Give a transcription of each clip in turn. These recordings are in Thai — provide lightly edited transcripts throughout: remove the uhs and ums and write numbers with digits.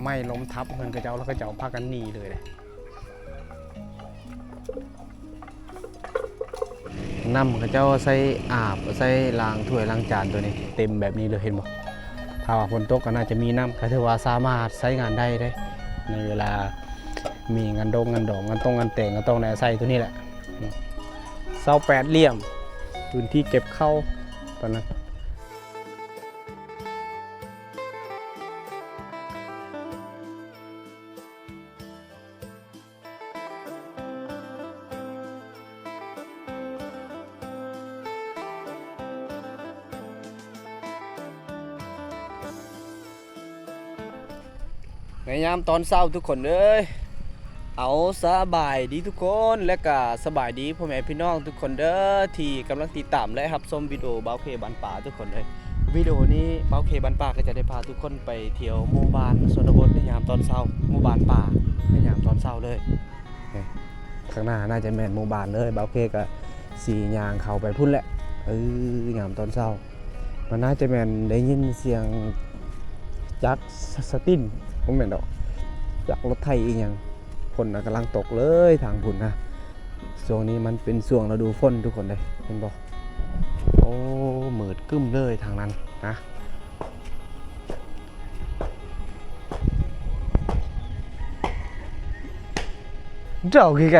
ไม่ล้มทับเงินกระเจ้าแล้วก็เจ้าพากันหนีเลยน้ำกระเจ้าใส่อาบใส่ล้างถ้วยล้างจานตัวนี้เต็มแบบนี้เลยเห็นบ่ถ้าว่าฝนตกก็น่าจะมีน้ำก็ถือว่าสามารถใช้งานได้ในเวลามีงานดองงานดอกงานต้องงานแต่งก็ต้องได้ใส่ตัวนี้แหละเสา8 เหลี่ยมพื้นที่เก็บเข้าตอนนั้นในยามตอนเช้าทุกคนเลยเอาสบายดีทุกคนและก็สบายดีพ่อแม่พี่น้องทุกคนเด้อที่กำลังติดตามและรับชมวิดีโอเบาเคบ้านป่าทุกคนเลยวิดีโอนี้เบาเคบ้านป่าก็จะได้พาทุกคนไปเที่ยวหมู่บ้านชนบทในยามตอนเช้าหมู่บ้านป่าในยามตอนเช้าเลยข้างหน้าน่าจะแม่นหมู่บ้านเลยเบาเคก็สียางเข้าไปพุ่นแหละยามตอนเช้ามันน่าจะแม่นได้ยินเสียงจักรสตินผมแม่นดอกจากรถไถอีกอย่างฝนกำลังตกเลยทางพุ่นนะช่วงนี้มันเป็นช่วงฤดูฝนทุกคนเลยเห็นบ่โอ้มืดกึ้มเลยทางนั้นนะเจ้ากี่แก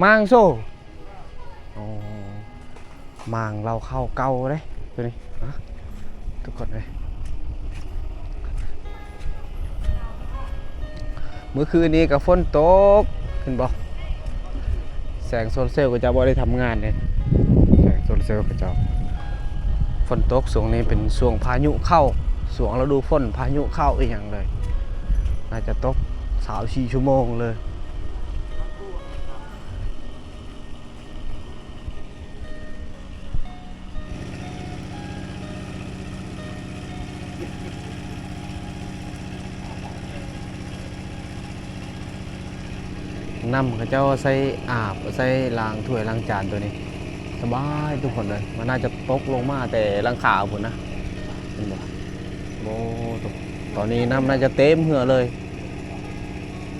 มางโซ่มางเราเข้าเก่าเลยตัวนี้นะทุกคนเลยเมื่อคืนนี้กับฝนตกเห็นบ่แสงโซลาร์เซลล์ก็จะบ่ได้ทำงานเลยแสงโซลาร์เซลล์ก็จะฝนตกช่วงนี้เป็นช่วงพายุเข้าช่วงฤดูฝนพายุเข้าอีกอย่างเลยน่าจะตก3-4 ชั่วโมงเลยน้ำเขาเจ้าใส่อาบใส่ล้างถ้วยล้างจานตัวนี้สบายทุกคนเลยมันน่าจะตกลงมาแต่หลังคาพุ่นนะเห็นบ่โอ้ตอนนี้น้ำน่าจะเต็มเหือเลย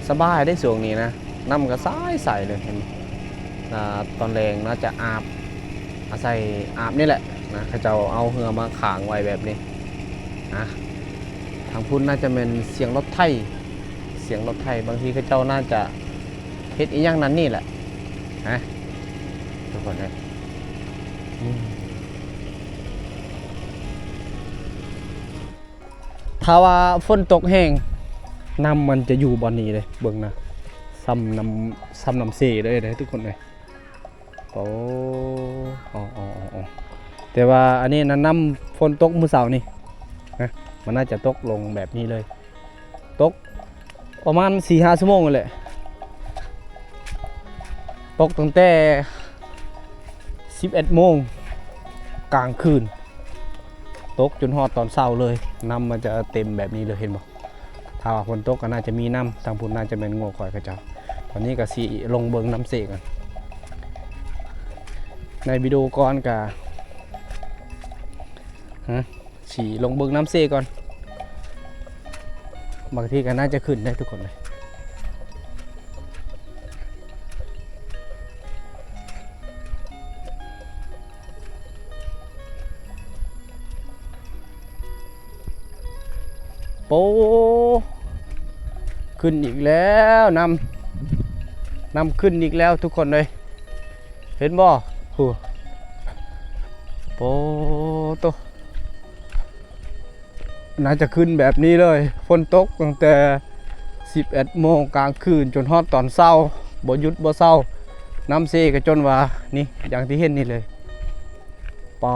สบายได้ส่วงนี้นะน้ำก็ใสเลยเห็นตอนแรงน่าจะอาบใส่อาบนี่แหละนะเขาเจ้าเอาเหือมาขางไว้แบบนี้นะทางพุ่นน่าจะเป็นเสียงรถไถบางทีเขาเจ้าน่าจะเฮ็ดอีกอย่างนั้นนี่แหละนะทุกคนเลยถ้าว่าฝนตกแห้งน้ำมันจะอยู่บอนนี้เลยเบิ่งนะซ้ำน้ำเสเลยนะทุกคนเลยโอ้แต่ว่าอันนี้นะน้ำฝนตกมื้อเช้านี่นะมันน่าจะตกลงแบบนี้เลยตกประมาณ 4-5 ชั่วโมงเลยแหละตกตั้งแต่11 โมงกลางคืนตกจนฮอดตอนเช้าเลยน้ำมันจะเต็มแบบนี้เลยเห็นบ่ถ้าว่าฝนตกก็น่าจะมีน้ำทางพุ่นน่าจะเป็นงัวข่อยกระเจ้าตอนนี้ก็สิลงเบิงน้ำเสกกันในวิดีโอก่อนก็สิลงเบิงน้ำเสกก่อนบางทีก็น่าจะขึ้นได้ทุกคนเลยโป้ขึ้นอีกแล้วนำขึ้นอีกแล้วทุกคนเลยเห็นบ่โป้โตน่าจะขึ้นแบบนี้เลยฝนตกตั้งแต่11 โมงกลางคืนจนฮอดตอนเช้าบ่หยุดบ่เช้าน้ำเซก็จนว่านี่อย่างที่เห็นนี่เลยปา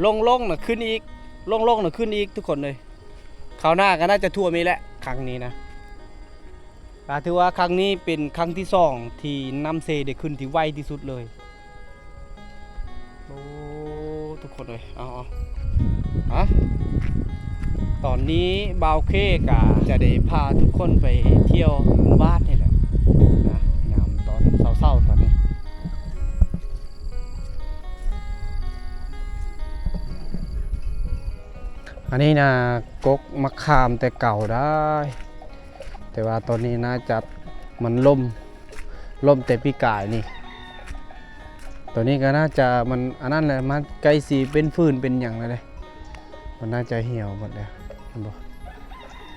ลงน่ะขึ้นอีกลงน่ะขึ้นอีกทุกคนเลยคราวหน้าก็น่าจะท่วมอีกแหละครั้งนี้นะถือว่าครั้งนี้เป็นครั้งที่2ที่น้ำเซได้ขึ้นที่ไวที่สุดเลยโอ้ทุกคนเลยเอาตอนนี้บ่าวเคกะจะได้พาทุกคนไปเที่ยวหมู่บ้านนี่แหละ นนี้นะกกมะขามแต่เก่าได้ แต่ว่าตอนนี้น่าจะมันล่มแต่ปีกายนี่ตัวนี้ก็น่าจะมันอันนั้นแหละมันใกล้สีเป็นฟืนเป็นอย่างเลยมันน่าจะเหี่ยวหมดแล้วบอก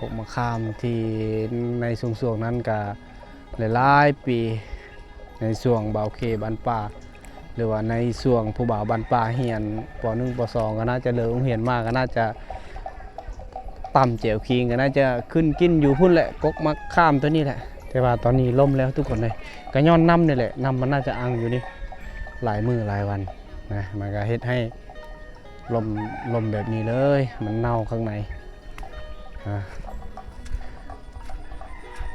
กกมะขามที่ในช่วงนั้นก็หลายๆปีในช่วงบ่าวเคบ้านป่าหรือว่าในช่วงผู้บ่าวบ้านป่าเฮียนป .1 ป .2 ก็น่าจะเลยโรงเรียนมากก็น่าจะต่ำเจียวคิงก็น่าจะขึ้นกินอยู่พุ่นแหละกกมะขามตัวนี้แหละแต่ว่าตอนนี้ล่มแล้วทุกคนเลยก็ย้อนน้ำนี่แหละน้ำมันน่าจะอังอยู่นี่หลายมื้อหลายวันนะมันก็เฮ็ดให้ลมแบบนี้เลยมันเน่าข้างใน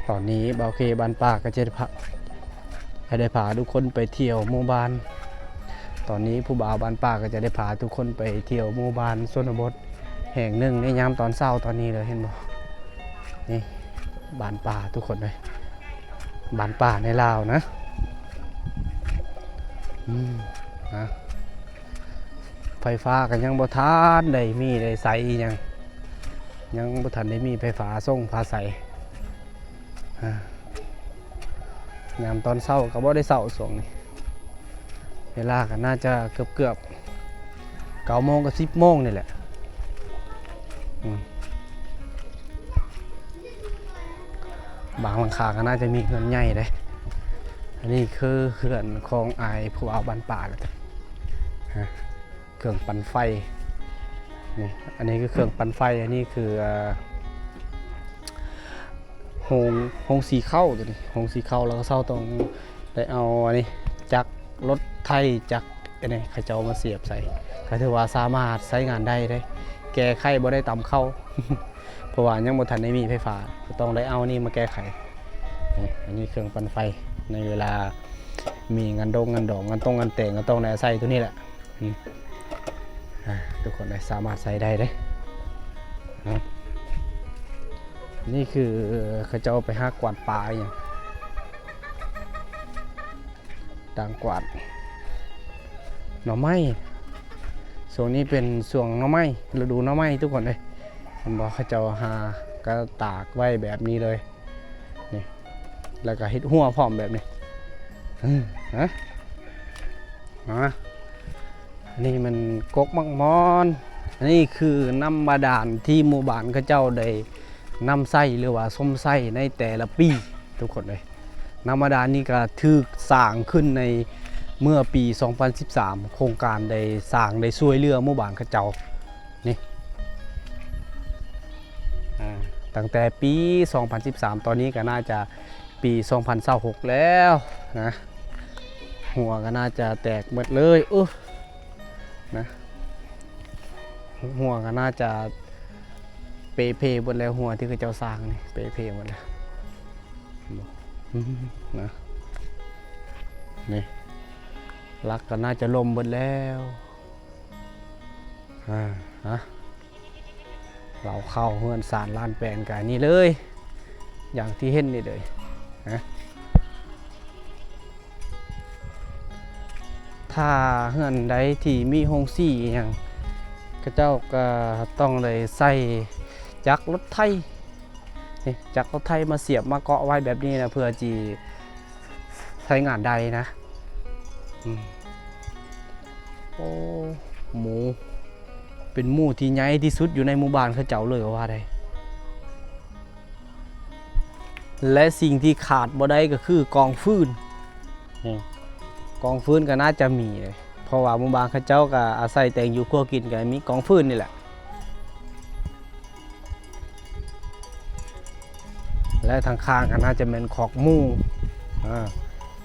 ตอนนี้บ่าวเคบ้านป่าก็จะได้พาทุกคนไปเที่ยวหมู่บ้านตอนนี้ผู้บ่าวบ้านป่าก็จะได้พาทุกคนไปเที่ยวหมู่บ้านชนบทแห่งหนึ่งในยามตอนเช้าตอนนี้เลยเห็นบ่นี่บ้านป่าทุกคนเลยบ้านป่าในลาวนะไฟฟ้ากันยังบ่ทันได้มีได้ใส่ยังบ่ทันได้มีไฟฟ้าส่งฟ้าใสยามตอนเช้าก็บ่ได้เช้าส่วงนี้เวลาก็น่าจะเกือบ9 โมงกับ10 โมงนี่แหละบางหลังคาก็น่าจะมีเขื่อนใหญ่เลยอันนี้คือเขื่อนคลองอายผู้เอาบ้านป่าแล้วจ้ะเครื่องปั่นไฟนี่อันนี้คือเครื่องปั่นไฟอันนี้คือโฮงสีเข้าตัวนี้โฮงสีเข้าแล้วก็เศร้าตรงได้เอาอันนี้จักรถไทยจักอันนี้เขาจะเอามาเสียบใส่ก็ถือว่าสามารถใช้งานได้แก้ไขบ่ได้ต่ำเข้า เพราะว่ายังบ่ทันได้มีไฟฟ้าก็ต้องได้เอานี่มาแก้ไขอันนี้เครื่องปั่นไฟในเวลามีงานดองงานแต่งก็ต้องได้ใส่ตัวนี้แหละทุกคนได้สามารถใส่ได้เลยนี่คือเขาจะเอาไปหากวาดป่าอย่างด่างกวาดหน่อไม้ช่วงนี้เป็นช่วงหน่อไม้ฤดูหน่อไม้ทุกคนเลยผมบอกเขาจะหาก็ตากไว้แบบนี้เลยนี่แล้วก็เฮ็ดหัวพร้อมแบบนี้นี่มันกกมักมอนอันนี้คือน้ำบาดาลที่หมู่บ้านเขาเจ้าได้น้ำไส้หรือว่าส้มไส้ในแต่ละปีทุกคนเลยน้ำบาดาลนี่ก็ถูกสร้างขึ้นในเมื่อปี 2013 โครงการได้สร้างได้ช่วยเหลือหมู่บ้านเขาเจ้านี่ตั้งแต่ปี 2013 ตอนนี้ก็น่าจะปี 2026 แล้วนะหัวก็น่าจะแตกหมดเลยนะหัวก็น่าจะเปหมดแล้วหัวที่เขาเจ้าสร้างนี่เปหมดแล้วนะนี่ลักก็น่าจะลมหมดแล้วเราเข้าเฮือนสารลานแปลงกันนี่เลยอย่างที่เห็นนี่เลยนะถ้าเฮือนใดที่มีโฮงซี่อย่างก็เจ้าก็ต้องเลยใส่จักรรถไถนี่จักรรถไถมาเสียบมาเกาะไว้แบบนี้นะเพื่อจีใช้งานใดนะโอ้หมูเป็นหมูที่ใหญ่ที่สุดอยู่ในหมู่บ้านเขาเจ้าเลยว่าได้และสิ่งที่ขาดบ่ได้ก็คือกองฟืนกองฟืนก็น่าจะมีเลยเพราะว่าหมู่บ้านเขาเจ้าก็อาศัยแต่งอยู่ครัวกินกันมีกองฟืนนี่แหละและทางข้างก็น่าจะเป็นขอกหมู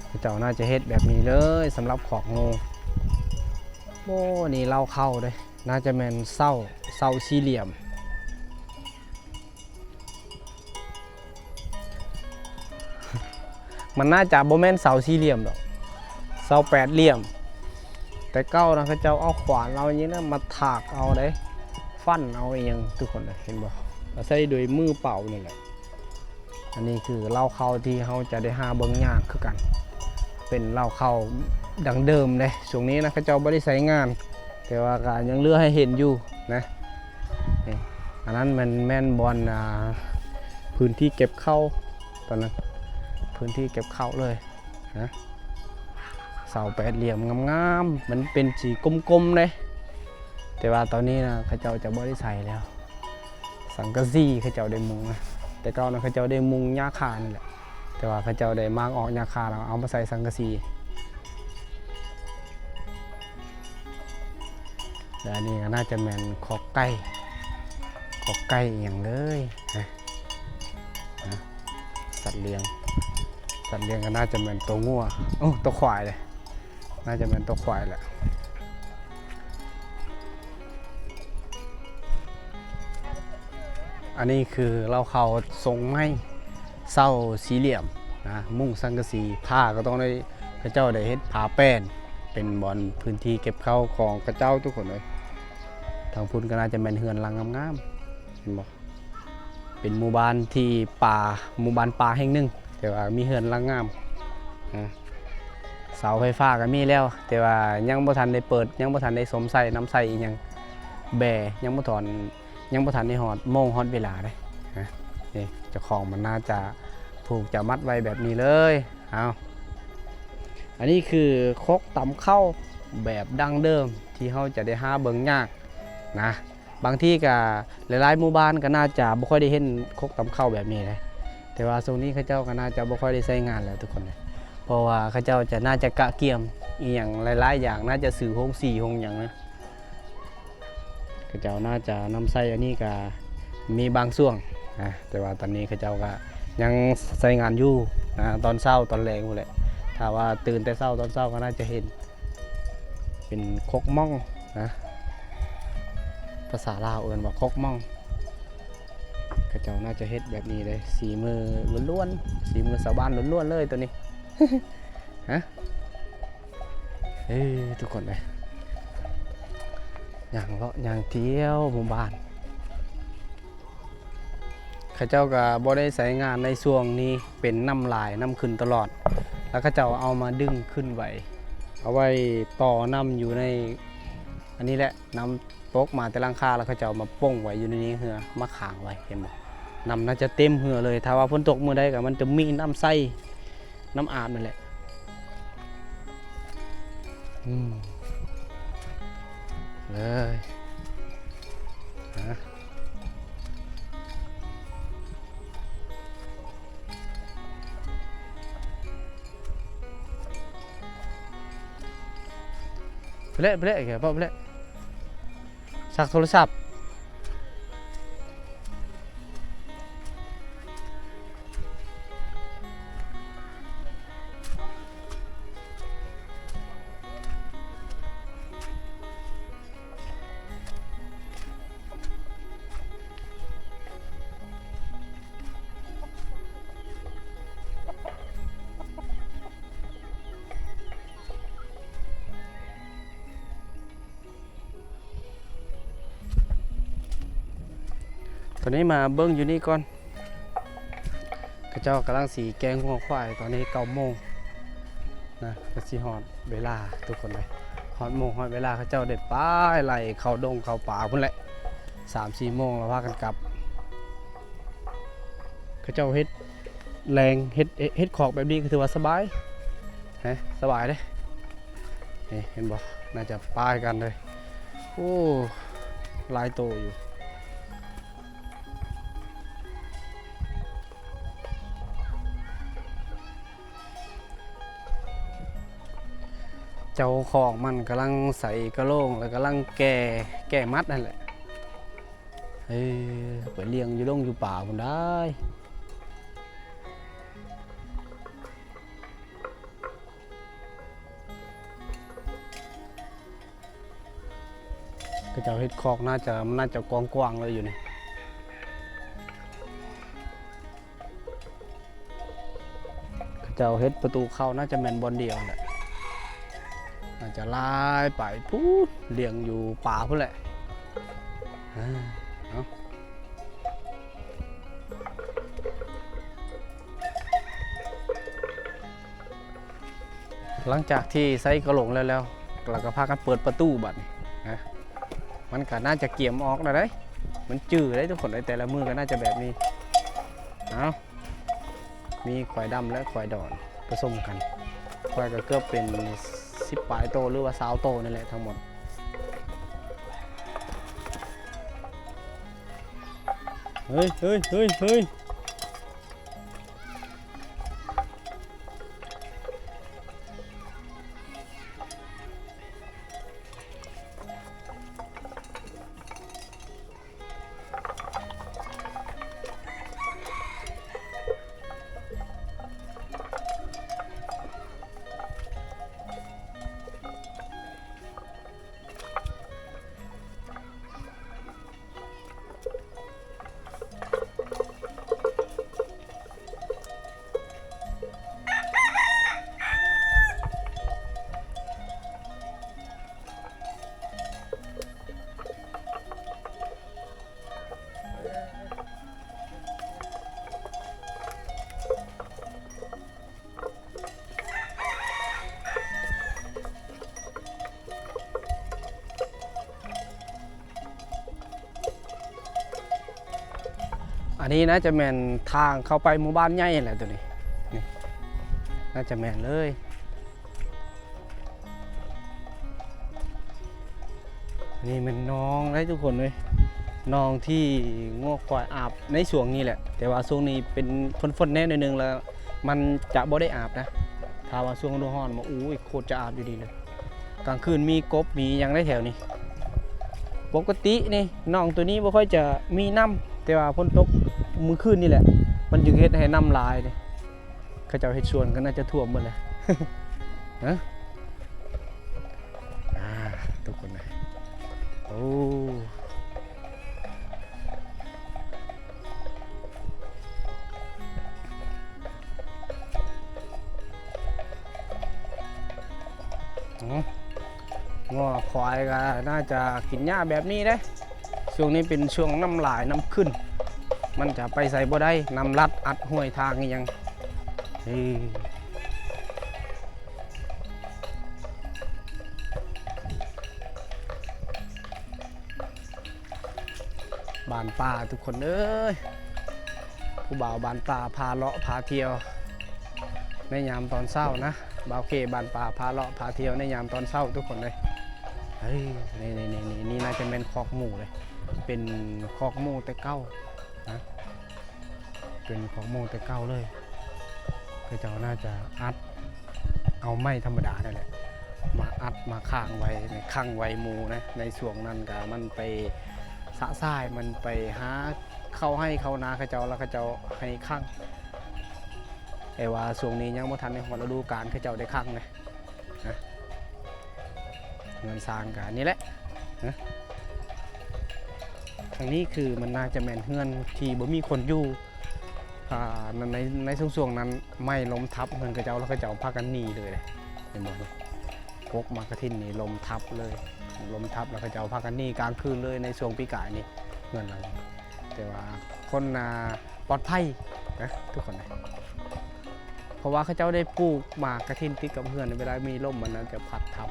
เขาเจ้าน่าจะเฮ็ดแบบนี้เลยสำหรับขอกงูโอ้นี่เล่าเข้าเลยน่าจะเป็นเศร้าสี่เหลี่ยมมันน่าจะบ่แม่นเสาสี่เหลี่ยมหรอกเสา8 เหลี่ยมแต่เก้านะเขาเจ้าเอาขวานเราอย่างนี้นะมาถากเอาได้ฟันเอาเองทุกคนเลยเห็นบ่เราใช้โดยมือเป่านี่แหละอันนี้คือเล่าเข้าที่เขาจะได้หาเบิ่งยากคือกันเป็นเล่าเข้าดังเดิมเลยช่วงนี้นะเขาเจ้าไม่ได้ใช้งานแต่ว่าการยังเหลือให้เห็นอยู่นะ อันนั้นมันแม่นบอลพื้นที่เก็บเข้าตอนนั้นพื้นที่เก็บเข้าเลยนะเสาแปดเหลี่ยมงามๆมันเป็นสีกลมๆเลยแต่ว่าตอนนี้นะเขาเจ้าจะบ่ได้ใส่แล้วสังกะสีเขาเจ้าได้มุงนะแต่ก่อนนะเขาเจ้าได้มุงหญ้าคานี่แหละแต่ว่าเขาเจ้าได้มากออกหญ้าคาแล้วเอามาใส่สังกะสีและนี่ก็น่าจะแมนคอกไก่อย่างเลยนะสัตว์เลี้ยงก็น่าจะเป็นตัวงัวตัวควายเลยน่าจะเป็นตัวควายแหละอันนี้คือเราเขาทรงไม้เศร้าสี่เหลี่ยมนะมุ่งสังกะสีผ้าก็ต้องได้พระเจ้าได้เฮ็ดผ้าแป้นเป็นบอนพื้นที่เก็บเข้าของพระเจ้าทุกคนเลยทางพุ่นก็น่าจะเป็นเฮือนหลังงามๆเห็นบ่เป็นหมู่บ้านที่หมู่บ้านป่าแห่งหนึ่งแต่ว่ามีเฮือนหลังงามเสาไฟฟ้าก็มีแล้วแต่ว่ายังบ่ทันได้เปิดยังบ่ทันได้สมใส่น้ำใส่อีหยังแบ่ยังบ่ทันได้ฮอดโมงฮอดเวลาเลยนี่เจ้าของมันน่าจะผูกจะมัดไว้แบบนี้เลยเอาอันนี้คือครกตำข้าวแบบดั้งเดิมที่เขาจะได้หาเบิ่งยากนะบางที่ก็หลายๆหมู่บ้านก็น่าจะบ่ค่อยได้เห็นครกตำข้าวแบบนี้เลยแต่ว่าตรงนี้เขาเจ้าก็น่าจะบ่ค่อยได้ใช้งานแล้วทุกคนเลยเพราะว่าเขาเจ้าจะน่าจะกะเกี่ยมอีหยังหลายๆอย่างน่าจะสื่อโฮงสี่โฮงอย่างนะเขาเจ้าน่าจะนำใส่อันนี้ก็มีบางส่วนนะแต่ว่าตอนนี้เขาเจ้าก็ยังใช้งานอยู่นะตอนเช้าตอนแรงหมดเลยถ้าว่าตื่นแต่เช้าตอนเช้าก็น่าจะเห็นเป็นครกม่องนะภาษาลาวเอิ้นว่าครกม่องเขาเจ้าน่าจะเฮ็ดแบบนี้เลยสีมือล้วนๆสีมือชาวบ้านล้วนๆเลยตัวนี้ ฮะทุกคนเลยอย่างเลาะอย่างเที่ยวหมู่บ้านข้าเจ้าก็บ่ได้ใช้งานในช่วงนี้เป็นน้ำลายน้ำขึ้นตลอดแล้วข้าเจ้าเอามาดึงขึ้นไว้เอาไว้ต่อน้ำอยู่ในอันนี้แหละน้ำตกมาแต่ลังคาแล้วข้าเจ้ามาป้งไว้อยู่ในนี้เหือมาขางไว้เห็นไหมน้ำน่าจะเต็มเหือเลยถ้าว่าฝนตกเมื่อใดก็มันจะมีน้ำใสน้ำอาบนั่นแหละเลยนะเละแกพ่อเละสักโทรศัพท์ตอนนี้มาเบิ้งอยู่นี่ก่อนข้าเจ้ากำลังสีแกงหัวควายตอนนี้9 โมงนะก็สิฮอดเวลาทุกคนเลยฮอดโมงฮอดเวลาข้าเจ้าได้ป้ายไหลเข้าดงเข้าป่าพุ่นแหละ3-4 โมงแล้วพากันกลับข้าเจ้าเฮ็ดแรงเฮ็ดขอกแบบนี้ก็ถือว่าสบายสบายเลยนี่เห็นบ่น่าจะป้ายกันเลยโอ้ลายโตอยู่เจ้าของมันกำลังใส่กระโหลกแล้วกำลังแก่มัดนั่นแหละไปเลี้ยงอยู่ดงอยู่ป่าคนได้ก็เจ้าเฮ็ดคอกน่าจะกว้างๆเลยอยู่นี่ก็เจ้าเฮ็ดประตูเข้าน่าจะแม่นบอลเดียวแหละน่าจะไล่ไปพูดเลี้ยงอยู่ป่าพุ่นแหละหลังจากที่ใส่กระโหลกแล้วเราก็พากันเปิดประตูบัดนะมันก็น่าจะเกี่ยมออกแล้วได้ มันจืดได้ทุกคนเลยแต่ละมือก็น่าจะแบบนี้เอามีควายดำและควายดอนผสมกันควายก็เกือบเป็น10ปลายโตหรือว่า20โตนั่นแหละทั้งหมดเฮ้ยเฮ้ยเฮ้ยเฮ้ยอันนี้น่าจะแมนทางเข้าไปหมู่บ้านใหญ่แหละตัวนี้นี่น่าจะแมนเลยนี่มันน้องได้ทุกคนเลยน้องที่งอกควายอาบในช่วงนี้แหละแต่ว่าช่วงนี้เป็นฝนแน่หน่อยนึงแล้วมันจะบ่ได้อาบนะถ้าว่าช่วงฤดูร้อนมาอุ้ยโคตรจะอาบอยู่ดีเลยกลางคืนมีกบมียังได้แถวนี้ปกตินี่น้องตัวนี้ไม่ค่อยจะมีน้ำแต่ว่าฝนตกมื้อคืนนี่แหละมันจึงเฮ็ดให้น้ำลายนี่เขาเจ้าเฮ็ดสวนก็น่าจะท่วมหมดเลย ฮะทุกคนนะโอ้ง้อควายก็น่าจะกินหญ้าแบบนี้ได้ช่วงนี้เป็นช่วงน้ำลายน้ำขึ้นมันจะไปใส่บ่ได้น้ำลัดอัดห้วยทางยังบานป่าทุกคนเอ้ยผู้บ่าวบานป่าพาเลาะพาเที่ยวในยามตอนเช้านะบ่าวเคบานป่าพาเลาะพาเที่ยวในยามตอนเช้าทุกคนเลยเฮ้ยนี่น่าจะเป็นคอกหมูเลยเป็นคอกหมูแต่เก้านะเป็นคอกหมูแต่เก้าเลยคือเจ้าน่าจะอัดเอาไม้ธรรมดานั่นแหละมาอัดมาข้างไว้ในข้างไว้หมูนะในช่วงนั้นก็มันไปสะสายมันไปหาเข้าให้เขานาเขาเจ้าแล้วเขาเจ้าให้ข้างแต่ว่าช่วงนี้ยังไม่ทันในหัวฤดูกาลเขาเจ้าได้ข้างเลยนะเงินสร้างกันนี่แหละนะทางนี้คือมันน่าจะแม่นเฮือนที่บ่มีคนอยู่ในช่วงนั้นไม่ล้มทับเงินกระเจ้าแล้วกระเจ้าพากันหนีเลยเห็นไหมพกมากระทินนี่ล้มทับเลยล้มทับแล้วกระเจ้าพากันหนีกลางคืนเลยในช่วงปีกายนี่เงินอะไรแต่ว่าคนปลอดภัยนะทุกคนนะเพราะว่าเขาเจ้าได้ปลูกหมากกระทินติดกับเพื่อนเวลามีล่มมันจะพัดทับ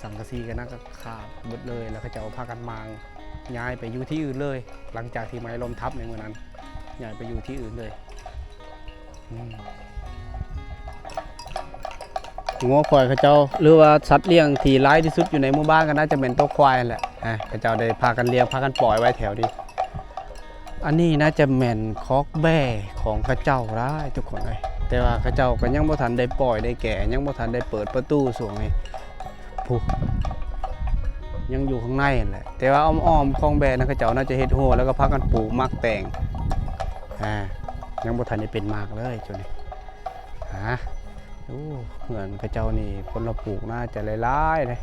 สังกะสีกันน่าก็ขาดหมดเลยแล้วเขาเจ้าพากันมางย้ายไปอยู่ที่อื่นเลยหลังจากที่ไม้ล้มทับในเมื่อนั้นย้ายไปอยู่ที่อื่นเลยงัวควายเขาเจ้าหรือว่าสัตว์เลี้ยงที่ร้ายที่สุดอยู่ในหมู่บ้านก็น่าจะเป็นตัวควายแหละเขาเจ้าได้พากันเลี้ยงพากันปล่อยไว้แถวนี้อันนี้น่าจะแม่นคอกแบ่ของเขาเจ้าได้ทุกคนเลยแต่ว่าเขาเจ้าก็ยังบ่ทันได้ปล่อยได้แก่ยังบ่ทันได้เปิดประตูส่วงนี้ผู้ยังอยู่ข้างในแหละแต่ว่าอ้อมๆคลองแบนะเขาเจ้าน่าจะเฮ็ดหัวแล้วก็พักกันปลูกมักแตงยังบ่ทันได้เป็นมากเลยจุนี่เหมือนเขาเจ้านี่คนเราปลูกน่าจะหลายๆเลย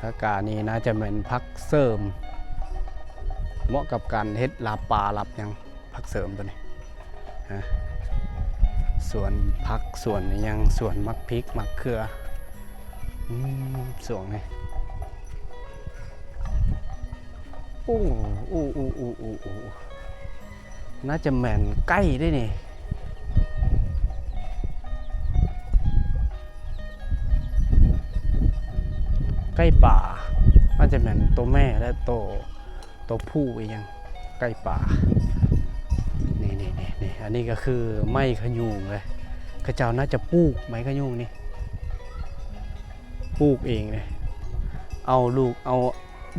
ผักกาดนี่น่าจะเหมือนผักเสริมเหมาะกับการเฮ็ดลาบปลาลาบยังผักเสริมตัวนี้ส่วนผักส่วนยังส่วนมักพริกมักเขือส่วนนี้น่าจะแม่นใกล้ได้นี่ใกล้ป่า มันจะเป็นตัวแม่และตัวผู้อีกอย่างไก่ป่านี่อันนี้ก็คือไม้ขยุงเลยข้าเจ้าน่าจะปลูกไม้ขยุงนี่ปลูกเองเลยเอาลูกเอา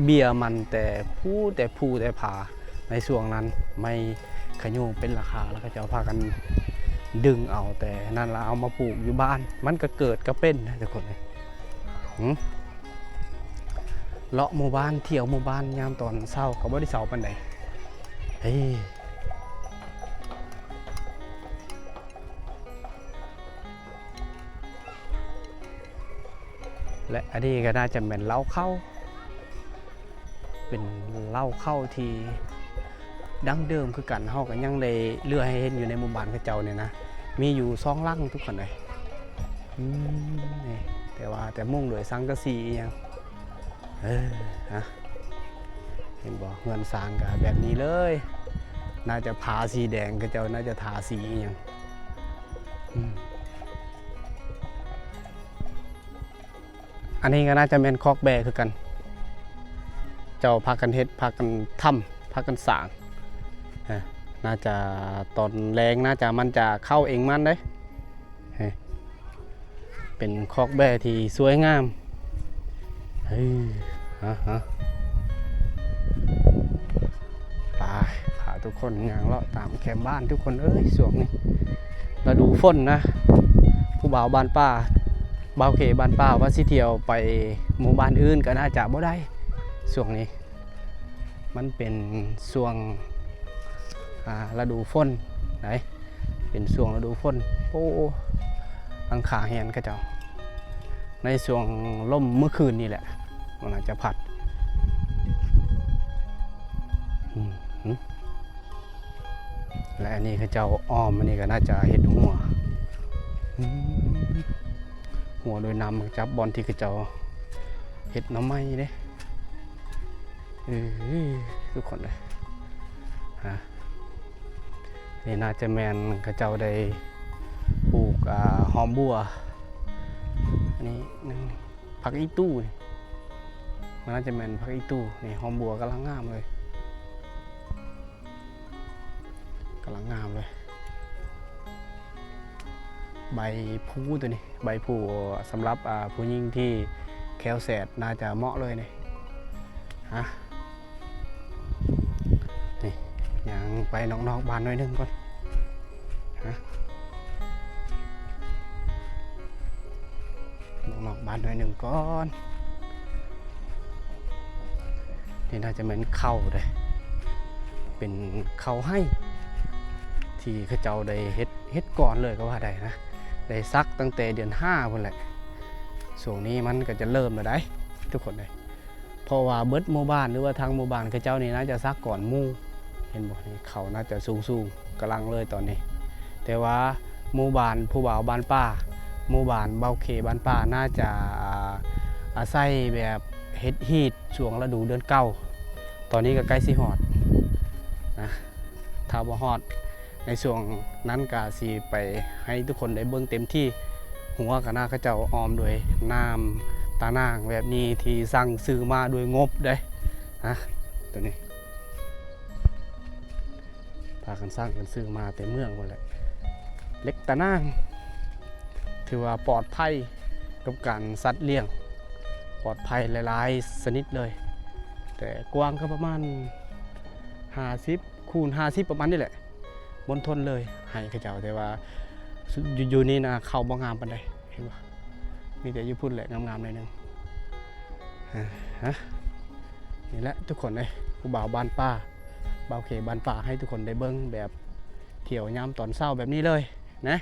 เบี้ยมันแต่ผาในช่วงนั้นไม่ขยุงเป็นราคาแล้วก็จะพากันดึงเอาแต่นั่นละเอามาปลูกอยู่บ้านมันก็เกิดก็เป็นนะทุกคนเลยเลาะหมู่บ้านเที่ยวหมู่บ้านยามตอนเช้าก็บ่ได้เช้าปานใดเฮ้ยและอันนี้ก็น่าจะเป็นเล้าเข้าเป็นเล้าเข้าที่ดั้งเดิมคือกันเฮากันยังได้เลือให้เห็นอยู่ในหมู่บ้านเขาเจ้าเนี่ยนะมีอยู่2 หลังทุกคนเลยนี่แต่มุ่งโดยสังกะสีอย่างฮะเห็นบอกเงินสร้างกับแบบนี้เลยน่าจะผาสีแดงเขาเจ้าน่าจะทาสีอย่างอันนี้ก็น่าจะเป็นคอกแบกคือกันเจ้าพากันเฮ็ดพากันทำพากันสร้างน่าจะตอนแรงน่าจะมันจะเข้าเองมันได้เป็นคอกแบที่สวยงามไปพาทุกคนย่างเลาะตามแคมป์บ้านทุกคนช่วงนี้ฤดูฝนนะผู้บ่าวบ้านป้าบ่าวเขบ้านป้าว่าสิเที่ยวไปหมู่บ้านอื่นก็น่าจะบ่ได้ช่วงนี้มันเป็นช่วงฤดูฝนไหนเป็นช่วงฤดูฝนโอ้หลังคาเฮียนก็เจ้าในช่วงลมเมื่อคืนนี่แหละมันอาจจะพัดและอันนี้เขาเจ้าอ้อมอันนี้ก็น่าจะเห็ดหัวโดยนำจับบอลที่เขาเจ้าเห็ดน้ำไม้เด้ทุกคนเลยนี่น่าจะแมนเขาเจ้าได้ปลูกหอมบัวอันนี้ผักอีตู้นี่มันน่าจะแมนผักอีตู้นี่หอมบัวกำลังงามเลยใบพูตัวนี้ใบพูสำหรับผู้หญิงที่แคลแสดน่าจะเหมาะเลยนี่นี่อย่างไปนอกบ้านหน่อยนึงก่อนนอกบ้านหน่อยนึงก่อนนี่น่าจะเหมือนเข้าเลยเป็นเข้าให้ที่เขาเจ้าได้เฮ็ดก่อนเลยก็ว่าได้นะได้ซักตั้งแต่เดือน5พุ่นแหละช่วงนี้มันก็จะเริ่มแล้วได้ทุกคนเลยเพราะว่าเบิดหมู่บ้านหรือว่าทางหมู่บ้านเขาเจ้านี่น่าจะซักก่อนหมู่เห็นบ่นี่เขาน่าจะสูงกำลังเลยตอนนี้แต่ว่าหมู่บ้านผู้บ่าวบ้านป้าหมู่บ้านเบาเขบ้านป้าน่าจะอาศัยแบบเฮ็ดฮีทช่วงฤดูเดือน9ตอนนี้ก็ใกล้สิฮอดนะถ้าบ่ฮอดในช่วงนั้นก็สิไปให้ทุกคนได้เบิ่งเต็มที่หัวกับหน้าเขาเจ้าออมโดยน้ำตานางแบบนี้ที่สั่งซื้อมาโดยงบได้นะตัวนี้พากันสร้างกันซื้อมาแต่เมืองหมดเลยเล็กตานางถือว่าปลอดภัยกับการสัตว์เลี้ยงปลอดภัยหลายๆชนิดเลยแต่กว้างก็ประมาณ50 คูณ 50ประมาณนี่แหละบนทนเลยให้เขาเจ้าแต่ว่าอยู่นี่นะเขาบ่งามปานใดเห็นป่ะมีแต่อยู่พุ่นแหละงามๆหน่อยนึงนี่แหละทุกคนเลยผู้บ่าวบ้านป้าบ่าวเขบ้านป่าให้ทุกคนได้เบิ่งแบบเที่ยวยามตอนเช้าแบบนี้เลยนะ